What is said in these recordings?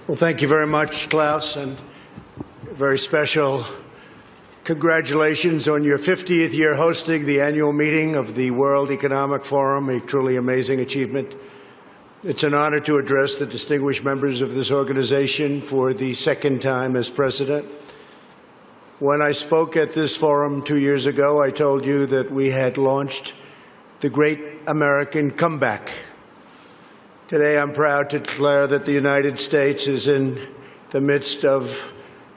Well, thank you very much, Klaus, and a very special congratulations on your 50th year hosting the annual meeting of the World Economic Forum, a truly amazing achievement. It's an honor to address the distinguished members of this organization for the second time as president. When I spoke at this forum 2 years ago, I told you that we had launched the Great American Comeback. Today, I'm proud to declare that the United States is in the midst of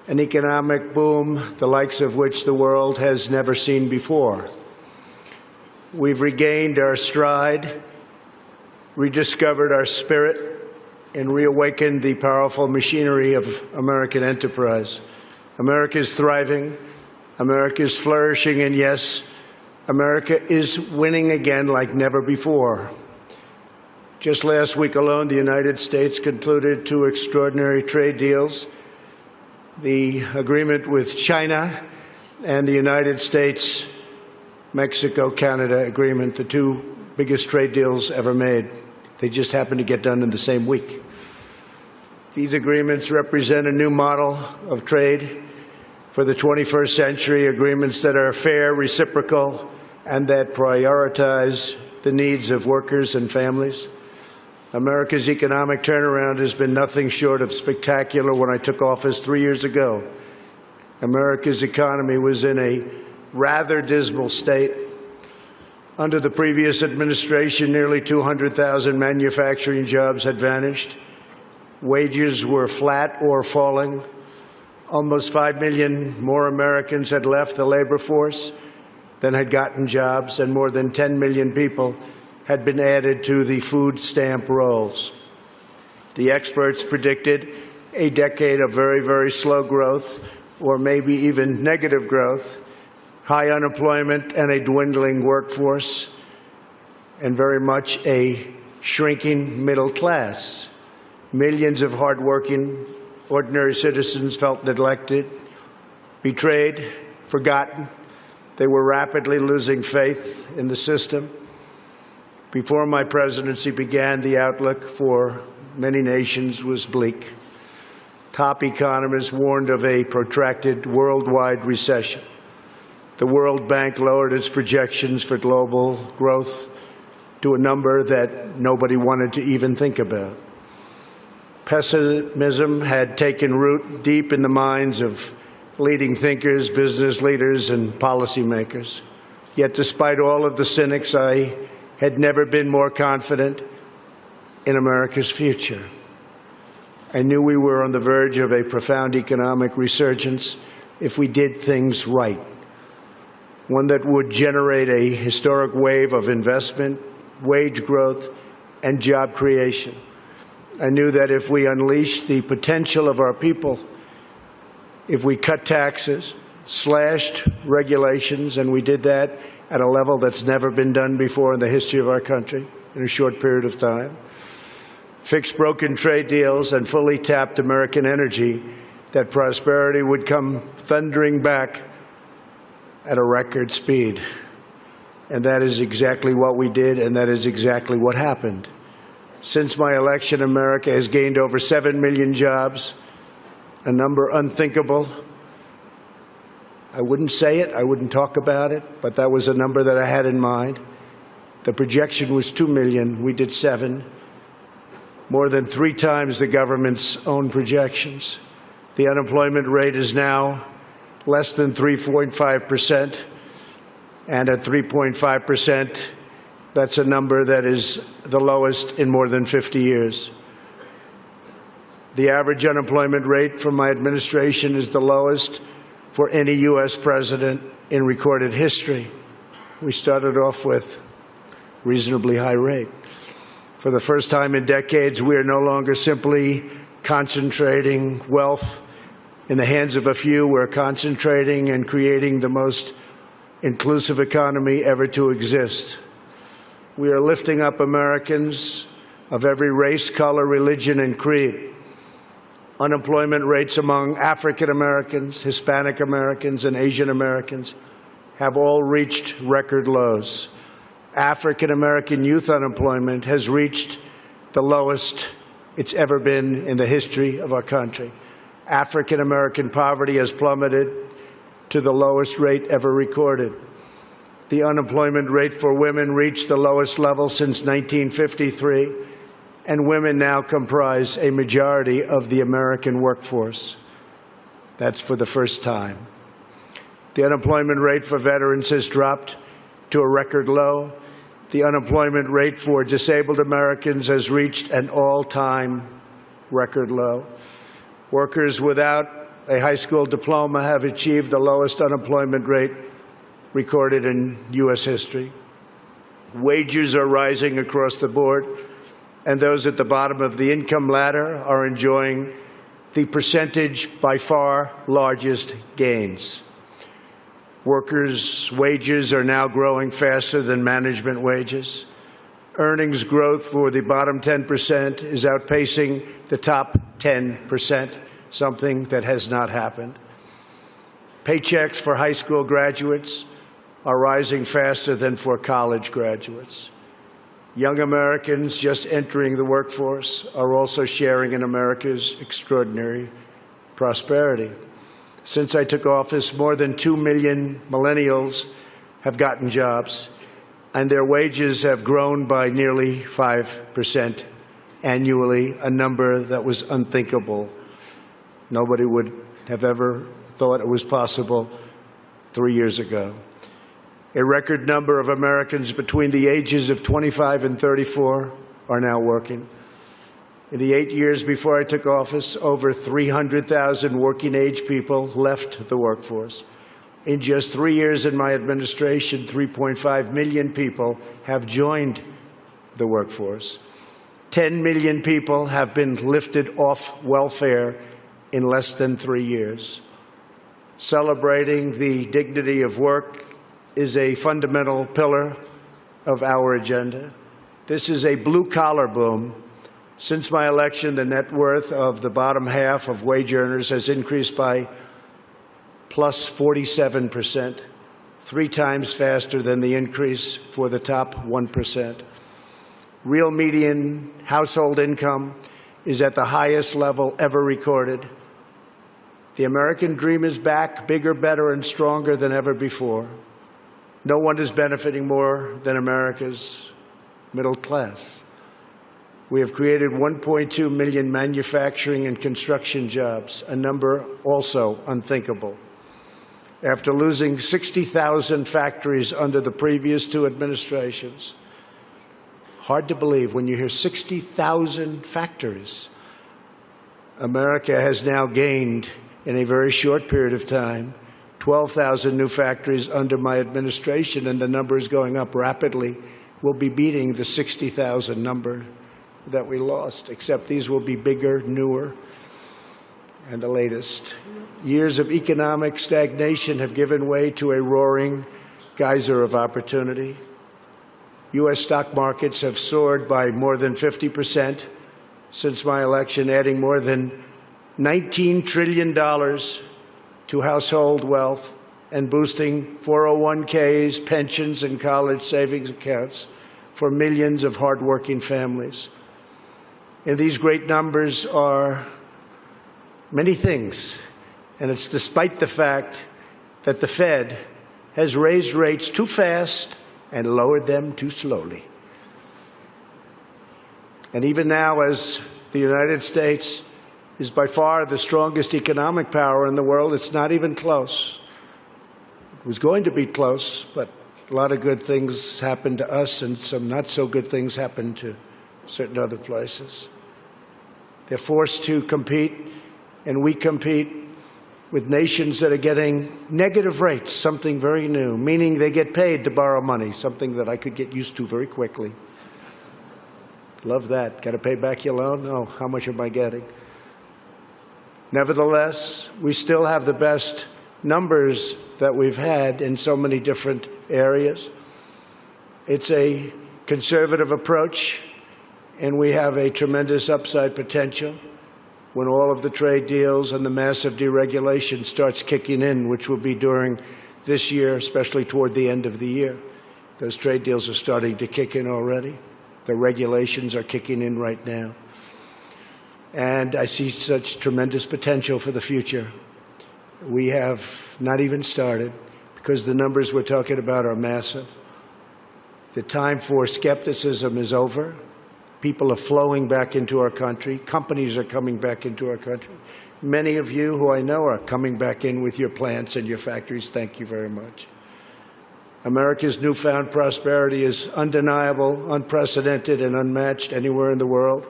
an economic boom, the likes of which the world has never seen before. We've regained our stride, rediscovered our spirit, and reawakened the powerful machinery of American enterprise. America is thriving, America is flourishing, and yes, America is winning again like never before. Just last week alone, the United States concluded 2 extraordinary trade deals, the agreement with China and the United States-Mexico-Canada agreement, the 2 biggest trade deals ever made. They just happened to get done in the same week. These agreements represent a new model of trade for the 21st century, agreements that are fair, reciprocal, and that prioritize the needs of workers and families. America's economic turnaround has been nothing short of spectacular. When I took office 3 years ago, America's economy was in a rather dismal state. Under the previous administration, nearly 200,000 manufacturing jobs had vanished. Wages were flat or falling. Almost 5 million more Americans had left the labor force than had gotten jobs, and more than 10 million people had been added to the food stamp rolls. The experts predicted a decade of very, very slow growth, or maybe even negative growth, high unemployment and a dwindling workforce, and very much a shrinking middle class. Millions of hardworking, ordinary citizens felt neglected, betrayed, forgotten. They were rapidly losing faith in the system. Before my presidency began, the outlook for many nations was bleak. Top economists warned of a protracted worldwide recession. The World Bank lowered its projections for global growth to a number that nobody wanted to even think about. Pessimism had taken root deep in the minds of leading thinkers, business leaders, and policymakers. Yet despite all of the cynics, I had never been more confident in America's future. I knew we were on the verge of a profound economic resurgence if we did things right, one that would generate a historic wave of investment, wage growth, and job creation. I knew that if we unleashed the potential of our people, if we cut taxes, slashed regulations, and we did that at a level that's never been done before in the history of our country in a short period of time, fixed broken trade deals, and fully tapped American energy, that prosperity would come thundering back at a record speed. And that is exactly what we did, and that is exactly what happened. Since my election, America has gained over 7 million jobs, a number unthinkable. I wouldn't say it, I wouldn't talk about it, but that was a number that I had in mind. The projection was 2 million, we did 7, more than 3 times the government's own projections. The unemployment rate is now less than 3.5%, and at 3.5%, that's a number that is the lowest in more than 50 years. The average unemployment rate from my administration is the lowest for any U.S. president in recorded history. We started off with a reasonably high rate. For the first time in decades, we are no longer simply concentrating wealth in the hands of a few. We're concentrating and creating the most inclusive economy ever to exist. We are lifting up Americans of every race, color, religion, and creed. Unemployment rates among African Americans, Hispanic Americans, and Asian Americans have all reached record lows. African American youth unemployment has reached the lowest it's ever been in the history of our country. African American poverty has plummeted to the lowest rate ever recorded. The unemployment rate for women reached the lowest level since 1953, and women now comprise a majority of the American workforce. That's for the first time. The unemployment rate for veterans has dropped to a record low. The unemployment rate for disabled Americans has reached an all-time record low. Workers without a high school diploma have achieved the lowest unemployment rate recorded in U.S. history. Wages are rising across the board, and those at the bottom of the income ladder are enjoying the percentage by far largest gains. Workers' wages are now growing faster than management wages. Earnings growth for the bottom 10% is outpacing the top 10%, something that has not happened. Paychecks for high school graduates are rising faster than for college graduates. Young Americans just entering the workforce are also sharing in America's extraordinary prosperity. Since I took office, more than 2 million millennials have gotten jobs, and their wages have grown by nearly 5% annually, a number that was unthinkable. Nobody would have ever thought it was possible 3 years ago. A record number of Americans between the ages of 25 and 34 are now working. In the 8 years before I took office, over 300,000 working-age people left the workforce. In just 3 years in my administration, 3.5 million people have joined the workforce. 10 million people have been lifted off welfare in less than 3 years. Celebrating the dignity of work is a fundamental pillar of our agenda. This is a blue-collar boom. Since my election, the net worth of the bottom half of wage earners has increased by plus 47%, 3 times faster than the increase for the top 1%. Real median household income is at the highest level ever recorded. The American dream is back, bigger, better, and stronger than ever before. No one is benefiting more than America's middle class. We have created 1.2 million manufacturing and construction jobs, a number also unthinkable. After losing 60,000 factories under the previous 2 administrations, hard to believe when you hear 60,000 factories. America has now gained, in a very short period of time, 12,000 new factories under my administration, and the number is going up rapidly. We'll be beating the 60,000 number that we lost, except these will be bigger, newer, and the latest. Years of economic stagnation have given way to a roaring geyser of opportunity. U.S. stock markets have soared by more than 50% since my election, adding more than $19 trillion to household wealth and boosting 401ks, pensions, and college savings accounts for millions of hardworking families. And these great numbers are many things, and it's despite the fact that the Fed has raised rates too fast and lowered them too slowly. And even now, as the United States is by far the strongest economic power in the world, it's not even close. It was going to be close, but a lot of good things happened to us and some not so good things happened to certain other places. They're forced to compete, and we compete with nations that are getting negative rates, something very new, meaning they get paid to borrow money, something that I could get used to very quickly. Love that. Got to pay back your loan? Oh, how much am I getting? Nevertheless, we still have the best numbers that we've had in so many different areas. It's a conservative approach, and we have a tremendous upside potential when all of the trade deals and the massive deregulation starts kicking in, which will be during this year, especially toward the end of the year. Those trade deals are starting to kick in already. The regulations are kicking in right now. and I see such tremendous potential for the future. We have not even started, because the numbers we're talking about are massive. The time for skepticism is over. People are flowing back into our country. Companies are coming back into our country. Many of you who I know are coming back in with your plants and your factories. Thank you very much. America's newfound prosperity is undeniable, unprecedented, and unmatched anywhere in the world.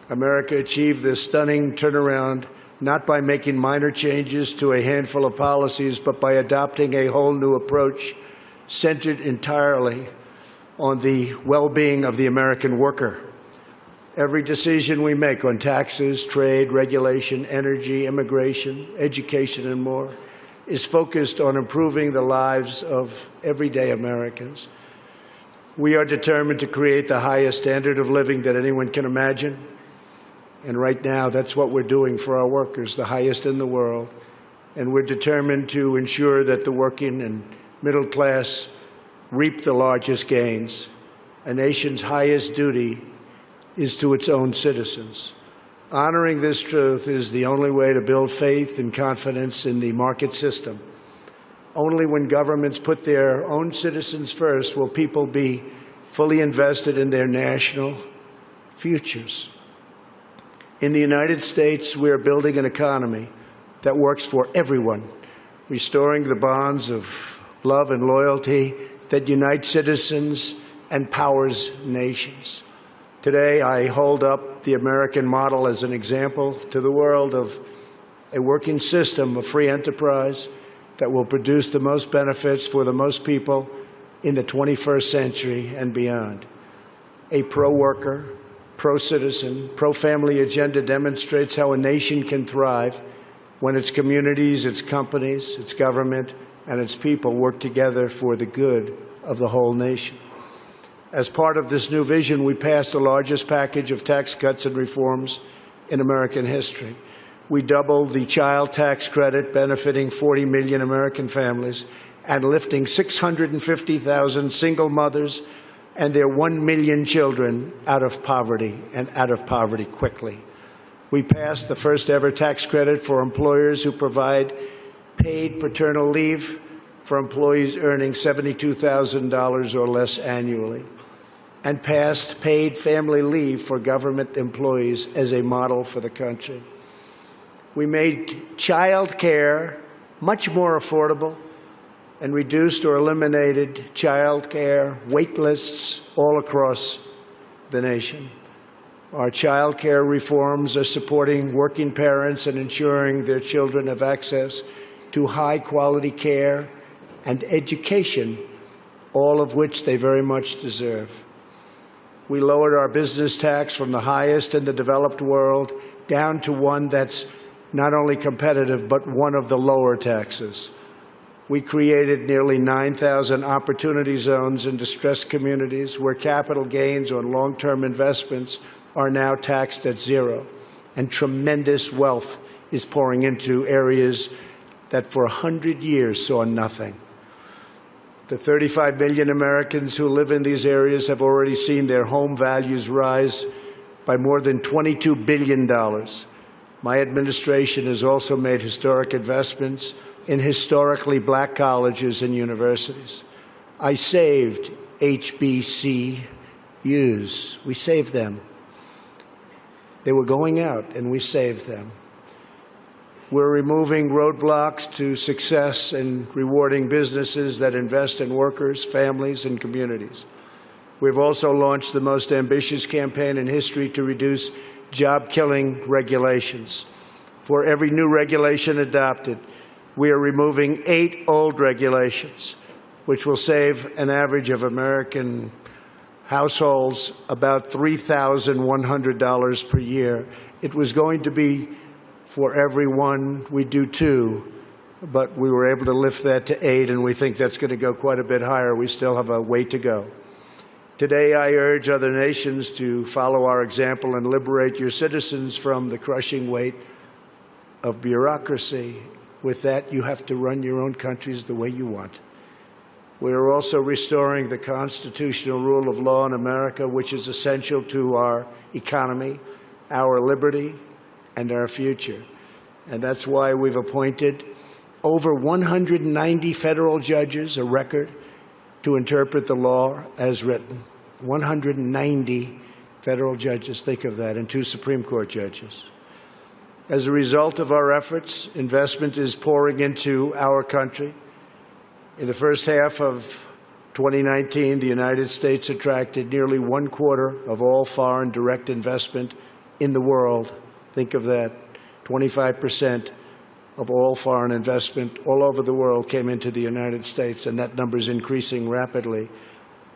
America achieved this stunning turnaround not by making minor changes to a handful of policies, but by adopting a whole new approach centered entirely on the well-being of the American worker. Every decision we make on taxes, trade, regulation, energy, immigration, education, and more is focused on improving the lives of everyday Americans. We are determined to create the highest standard of living that anyone can imagine. And right now, that's what we're doing for our workers, the highest in the world. And we're determined to ensure that the working and middle class reap the largest gains. A nation's highest duty is to its own citizens. Honoring this truth is the only way to build faith and confidence in the market system. Only when governments put their own citizens first will people be fully invested in their national futures. In the United States, we are building an economy that works for everyone, restoring the bonds of love and loyalty that unite citizens and powers nations. Today, I hold up the American model as an example to the world of a working system of free enterprise that will produce the most benefits for the most people in the 21st century and beyond. A pro-worker, pro-citizen, pro-family agenda demonstrates how a nation can thrive when its communities, its companies, its government, and its people work together for the good of the whole nation. As part of this new vision, we passed the largest package of tax cuts and reforms in American history. We doubled the child tax credit, benefiting 40 million American families, and lifting 650,000 single mothers and their 1 million children out of poverty, and out of poverty quickly. We passed the first ever tax credit for employers who provide paid paternal leave for employees earning $72,000 or less annually, and passed paid family leave for government employees as a model for the country. We made child care much more affordable and reduced or eliminated child care wait lists all across the nation. Our child care reforms are supporting working parents and ensuring their children have access to high-quality care and education, all of which they very much deserve. We lowered our business tax from the highest in the developed world down to one that's not only competitive, but one of the lower taxes. We created nearly 9,000 opportunity zones in distressed communities where capital gains on long-term investments are now taxed at zero, and tremendous wealth is pouring into areas that for 100 years saw nothing. The 35 million Americans who live in these areas have already seen their home values rise by more than $22 billion. My administration has also made historic investments in historically black colleges and universities. I saved HBCUs. We saved them. They were going out, and we saved them. We're removing roadblocks to success and rewarding businesses that invest in workers, families, and communities. We've also launched the most ambitious campaign in history to reduce job-killing regulations. For every new regulation adopted, we are removing 8 old regulations, which will save an average of American households about $3,100 per year. It was going to be for every one, we do 2, but we were able to lift that to 8, and we think that's going to go quite a bit higher. We still have a way to go. Today, I urge other nations to follow our example and liberate your citizens from the crushing weight of bureaucracy. With that, you have to run your own countries the way you want. We are also restoring the constitutional rule of law in America, which is essential to our economy our liberty, and our future. And that's why we've appointed over 190 federal judges, a record, to interpret the law as written. 190 federal judges, think of that, and 2 Supreme Court judges. As a result of our efforts, investment is pouring into our country. In the first half of 2019, the United States attracted nearly 1/4 of all foreign direct investment in the world. Think of that. 25% of all foreign investment all over the world came into the United States, and that number is increasing rapidly.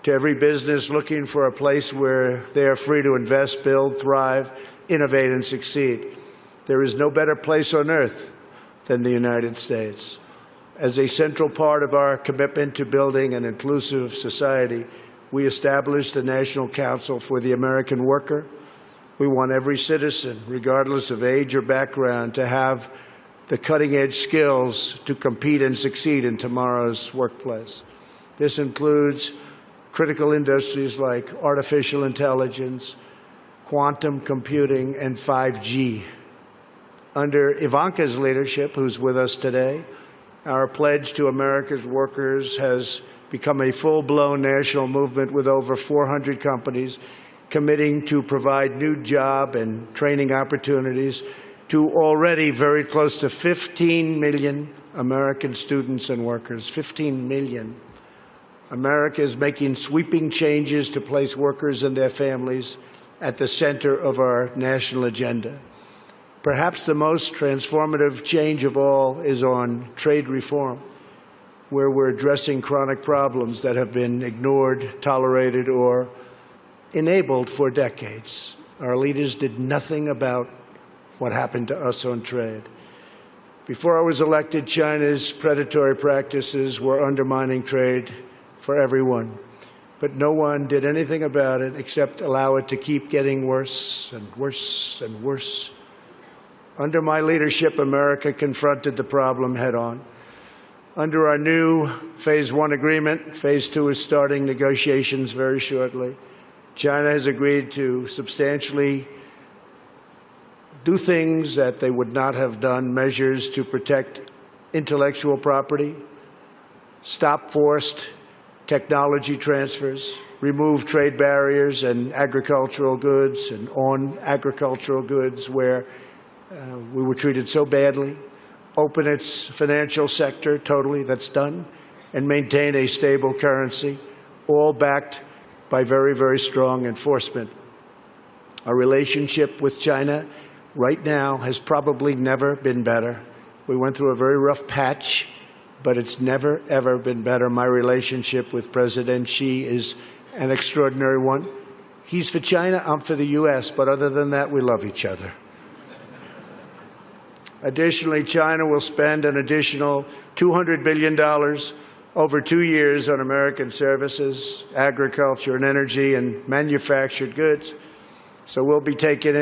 To every business looking for a place where they are free to invest, build, thrive, innovate, and succeed, there is no better place on earth than the United States. As a central part of our commitment to building an inclusive society, we established the National Council for the American Worker. We want every citizen, regardless of age or background, to have the cutting-edge skills to compete and succeed in tomorrow's workplace. This includes critical industries like artificial intelligence, quantum computing, and 5G. Under Ivanka's leadership, who's with us today, our pledge to America's workers has become a full-blown national movement with over 400 companies committing to provide new job and training opportunities to already very close to 15 million American students and workers. 15 million. America is making sweeping changes to place workers and their families at the center of our national agenda. Perhaps the most transformative change of all is on trade reform, where we're addressing chronic problems that have been ignored, tolerated, or enabled for decades. Our leaders did nothing about what happened to us on trade. Before I was elected, China's predatory practices were undermining trade for everyone, but no one did anything about it except allow it to keep getting worse and worse and worse. Under my leadership, America confronted the problem head-on. Under our new Phase 1 agreement, Phase 2 is starting negotiations very shortly. China has agreed to substantially do things that they would not have done, measures to protect intellectual property, stop forced technology transfers, remove trade barriers and agricultural goods and on agricultural goods where we were treated so badly, open its financial sector totally, that's done, and maintain a stable currency, all backed by very, very strong enforcement. Our relationship with China right now has probably never been better. We went through a very rough patch, but it's never, ever been better. My relationship with President Xi is an extraordinary one. He's for China, I'm for the U.S., but other than that, we love each other. Additionally, China will spend an additional $200 billion over 2 years on American services, agriculture and energy, and manufactured goods. So we'll be taking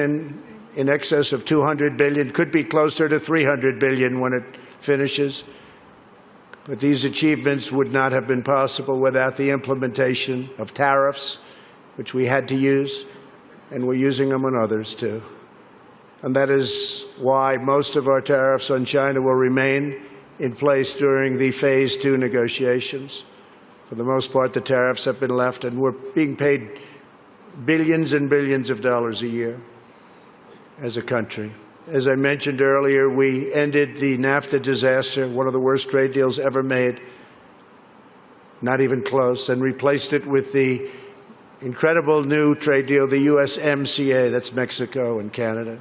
in excess of $200 billion, could be closer to $300 billion when it finishes. But these achievements would not have been possible without the implementation of tariffs, which we had to use, and we're using them on others too. And that is why most of our tariffs on China will remain in place during the Phase 2 negotiations. For the most part, the tariffs have been left, and we're being paid billions and billions of dollars a year as a country. As I mentioned earlier, we ended the NAFTA disaster, one of the worst trade deals ever made, not even close, and replaced it with the incredible new trade deal, the USMCA, that's Mexico and Canada.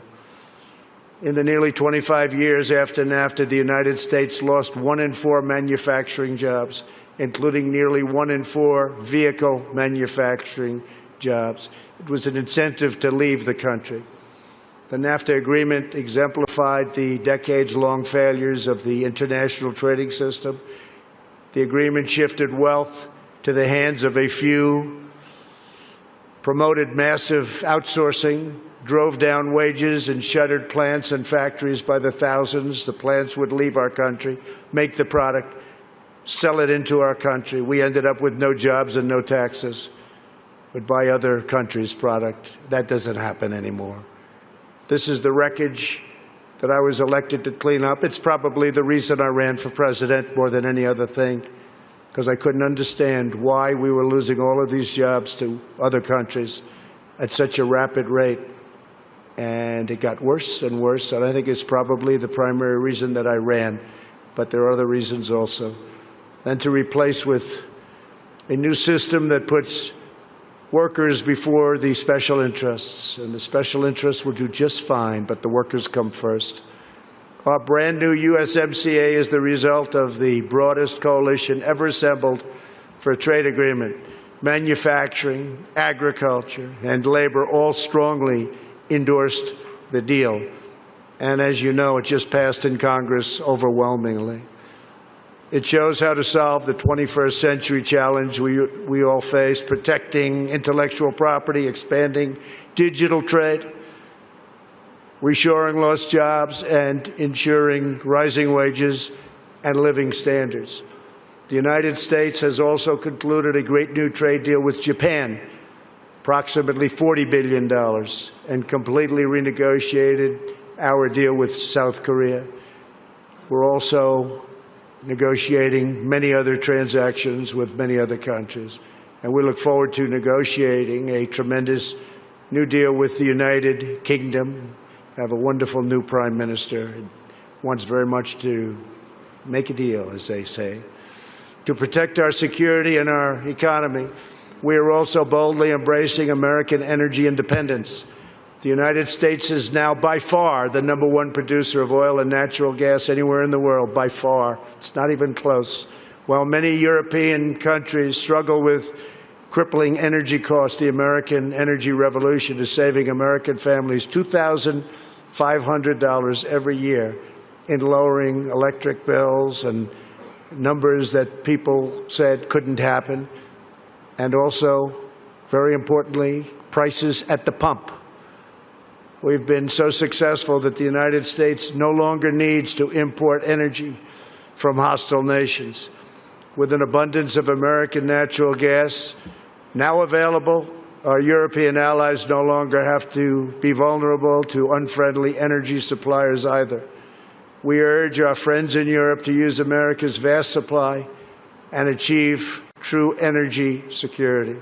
In the nearly 25 years after NAFTA, the United States lost 1 in 4 manufacturing jobs, including nearly 1 in 4 vehicle manufacturing jobs. It was an incentive to leave the country. The NAFTA agreement exemplified the decades-long failures of the international trading system. The agreement shifted wealth to the hands of a few, promoted massive outsourcing, drove down wages, and shuttered plants and factories by the thousands. The plants would leave our country, make the product, sell it into our country. We ended up with no jobs and no taxes, but buy other countries' product. That doesn't happen anymore. This is the wreckage that I was elected to clean up. It's probably the reason I ran for president more than any other thing, because I couldn't understand why we were losing all of these jobs to other countries at such a rapid rate. And it got worse and worse, and I think it's probably the primary reason that I ran. But there are other reasons also. And to replace with a new system that puts workers before the special interests. And the special interests will do just fine, but the workers come first. Our brand new USMCA is the result of the broadest coalition ever assembled for a trade agreement. Manufacturing, agriculture, and labor all strongly endorsed the deal. And as you know, it just passed in Congress overwhelmingly. It shows how to solve the 21st century challenge we all face, protecting intellectual property, expanding digital trade, reshoring lost jobs, and ensuring rising wages and living standards. The United States has also concluded a great new trade deal with Japan, approximately $40 billion, and completely renegotiated our deal with South Korea. We're also negotiating many other transactions with many other countries. And we look forward to negotiating a tremendous new deal with the United Kingdom. I have a wonderful new prime minister who wants very much to make a deal, as they say. To protect our security and our economy, we are also boldly embracing American energy independence. The United States is now by far the #1 producer of oil and natural gas anywhere in the world, by far. It's not even close. While many European countries struggle with crippling energy costs, the American energy revolution is saving American families $2,500 every year in lowering electric bills and numbers that people said couldn't happen, and also, very importantly, prices at the pump. We've been so successful that the United States no longer needs to import energy from hostile nations. With an abundance of American natural gas now available, our European allies no longer have to be vulnerable to unfriendly energy suppliers either. We urge our friends in Europe to use America's vast supply and achieve true energy security.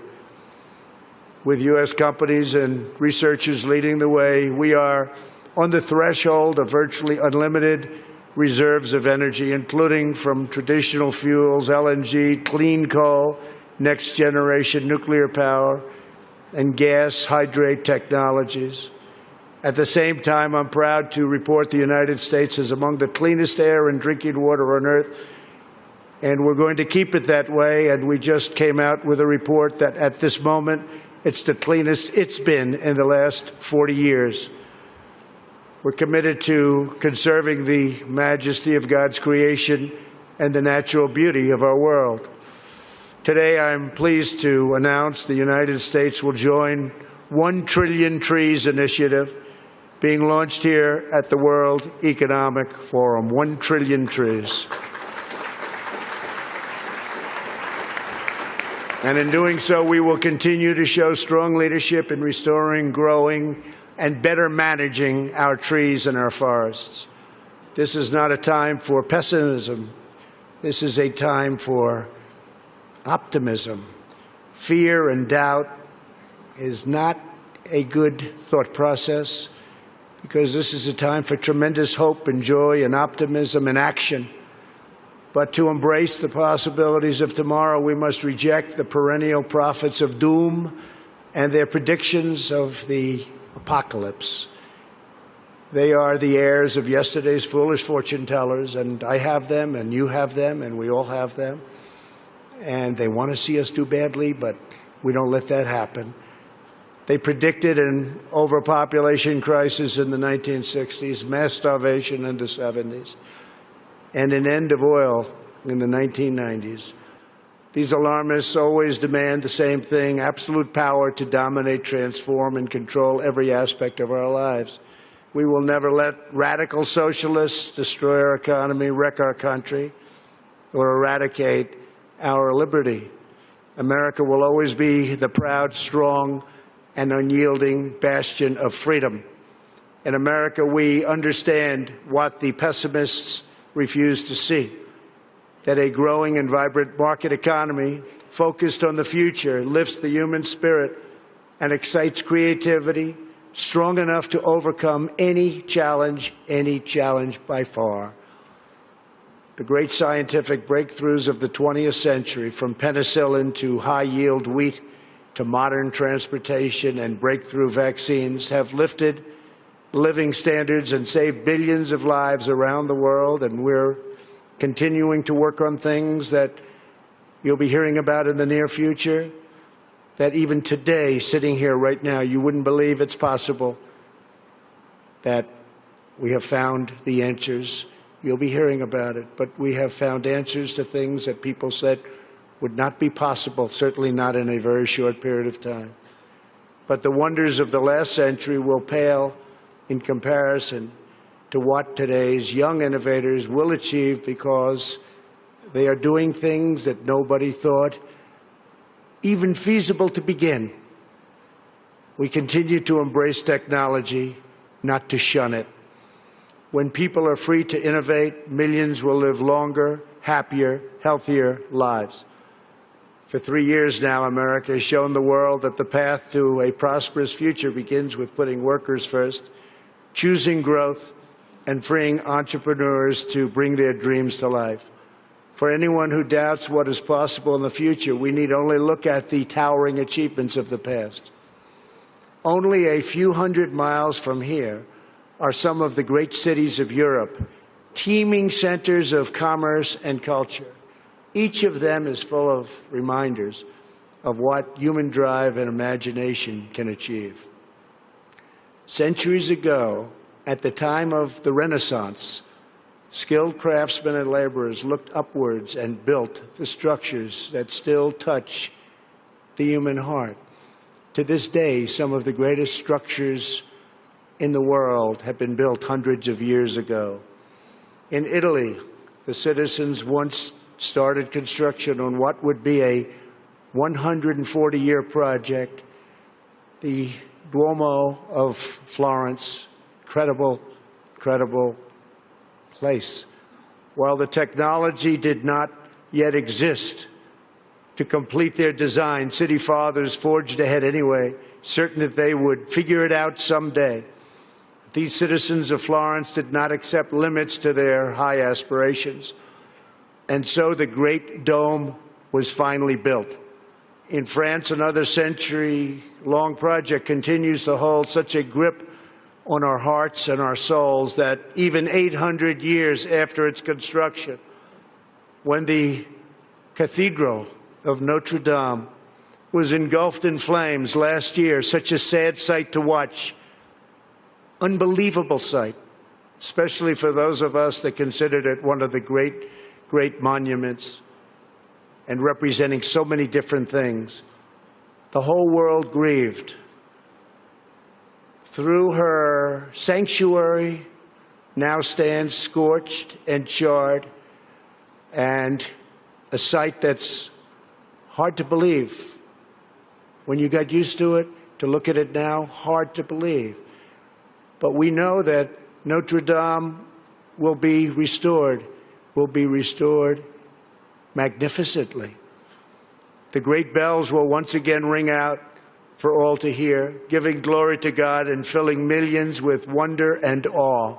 With U.S. companies and researchers leading the way, we are on the threshold of virtually unlimited reserves of energy, including from traditional fuels, LNG, clean coal, next-generation nuclear power, and gas hydrate technologies. At the same time, I'm proud to report the United States is among the cleanest air and drinking water on Earth, and we're going to keep it that way. And we just came out with a report that at this moment, it's the cleanest it's been in the last 40 years. We're committed to conserving the majesty of God's creation and the natural beauty of our world. Today, I'm pleased to announce the United States will join 1 Trillion Trees initiative being launched here at the World Economic Forum. 1 trillion trees. And in doing so, we will continue to show strong leadership in restoring, growing, and better managing our trees and our forests. This is not a time for pessimism. This is a time for optimism. Fear and doubt is not a good thought process, because this is a time for tremendous hope and joy and optimism and action. But to embrace the possibilities of tomorrow, we must reject the perennial prophets of doom and their predictions of the apocalypse. They are the heirs of yesterday's foolish fortune tellers, and I have them, and you have them, and we all have them. And they want to see us do badly, but we don't let that happen. They predicted an overpopulation crisis in the 1960s, mass starvation in the 70s, and an end of oil in the 1990s. These alarmists always demand the same thing: absolute power to dominate, transform, and control every aspect of our lives. We will never let radical socialists destroy our economy, wreck our country, or eradicate our liberty. America will always be the proud, strong, and unyielding bastion of freedom. In America, we understand what the pessimists refuse to see, that a growing and vibrant market economy focused on the future lifts the human spirit and excites creativity strong enough to overcome any challenge by far. The great scientific breakthroughs of the 20th century, from penicillin to high-yield wheat to modern transportation and breakthrough vaccines, have lifted living standards and saved billions of lives around the world, and we're continuing to work on things that you'll be hearing about in the near future, that even today, sitting here right now, you wouldn't believe it's possible, that we have found the answers. You'll be hearing about it, but we have found answers to things that people said would not be possible, certainly not in a very short period of time. But the wonders of the last century will pale in comparison to what today's young innovators will achieve, because they are doing things that nobody thought even feasible to begin. We continue to embrace technology, not to shun it. When people are free to innovate, millions will live longer, happier, healthier lives. For 3 years now, America has shown the world that the path to a prosperous future begins with putting workers first, choosing growth, and freeing entrepreneurs to bring their dreams to life. For anyone who doubts what is possible in the future, we need only look at the towering achievements of the past. Only a few hundred miles from here are some of the great cities of Europe, teeming centers of commerce and culture. Each of them is full of reminders of what human drive and imagination can achieve. Centuries ago, at the time of the Renaissance, skilled craftsmen and laborers looked upwards and built the structures that still touch the human heart. To this day, some of the greatest structures in the world have been built hundreds of years ago. In Italy, the citizens once started construction on what would be a 140-year project, the Duomo of Florence. Incredible place. While the technology did not yet exist to complete their design, city fathers forged ahead anyway, certain that they would figure it out someday. These citizens of Florence did not accept limits to their high aspirations, and so the Great Dome was finally built. In France, another century-long project continues to hold such a grip on our hearts and our souls that even 800 years after its construction, when the Cathedral of Notre Dame was engulfed in flames last year, such a sad sight to watch, unbelievable sight, especially for those of us that considered it one of the great monuments and representing so many different things. The whole world grieved. Through her sanctuary now stands scorched and charred, and a sight that's hard to believe. When you got used to it, to look at it now, hard to believe. But we know that Notre Dame will be restored magnificently. The great bells will once again ring out for all to hear, giving glory to God and filling millions with wonder and awe.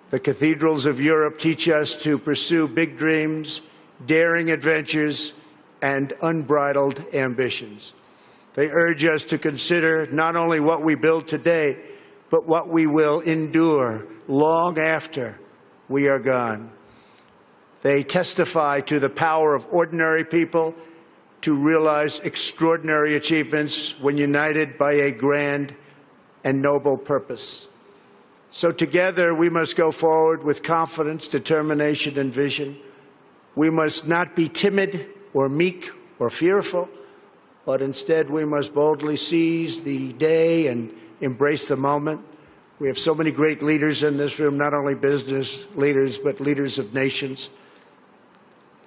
The cathedrals of Europe teach us to pursue big dreams, daring adventures, and unbridled ambitions. They urge us to consider not only what we build today, but what we will endure long after we are gone. They testify to the power of ordinary people to realize extraordinary achievements when united by a grand and noble purpose. So together we must go forward with confidence, determination, and vision. We must not be timid or meek or fearful, but instead we must boldly seize the day and embrace the moment. We have so many great leaders in this room, not only business leaders, but leaders of nations.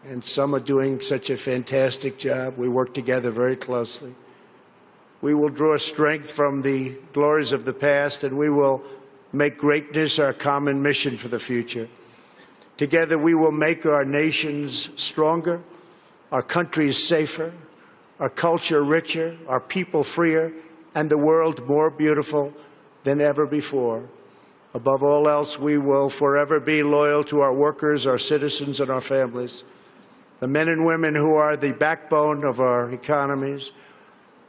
And some are doing such a fantastic job. We work together very closely. We will draw strength from the glories of the past, and we will make greatness our common mission for the future. Together, we will make our nations stronger, our countries safer, our culture richer, our people freer, and the world more beautiful than ever before. Above all else, we will forever be loyal to our workers, our citizens, and our families, the men and women who are the backbone of our economies,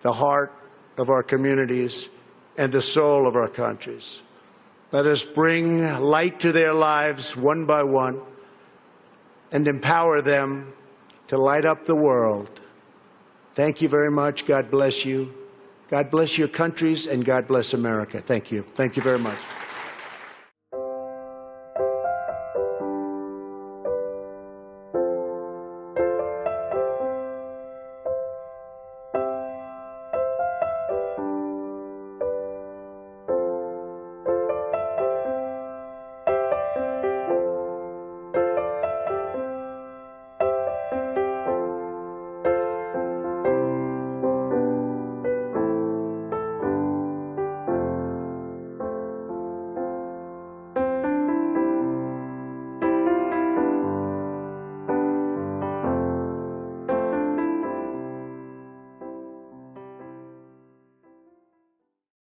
the heart of our communities, and the soul of our countries. Let us bring light to their lives one by one and empower them to light up the world. Thank you very much. God bless you. God bless your countries, and God bless America. Thank you. Thank you very much.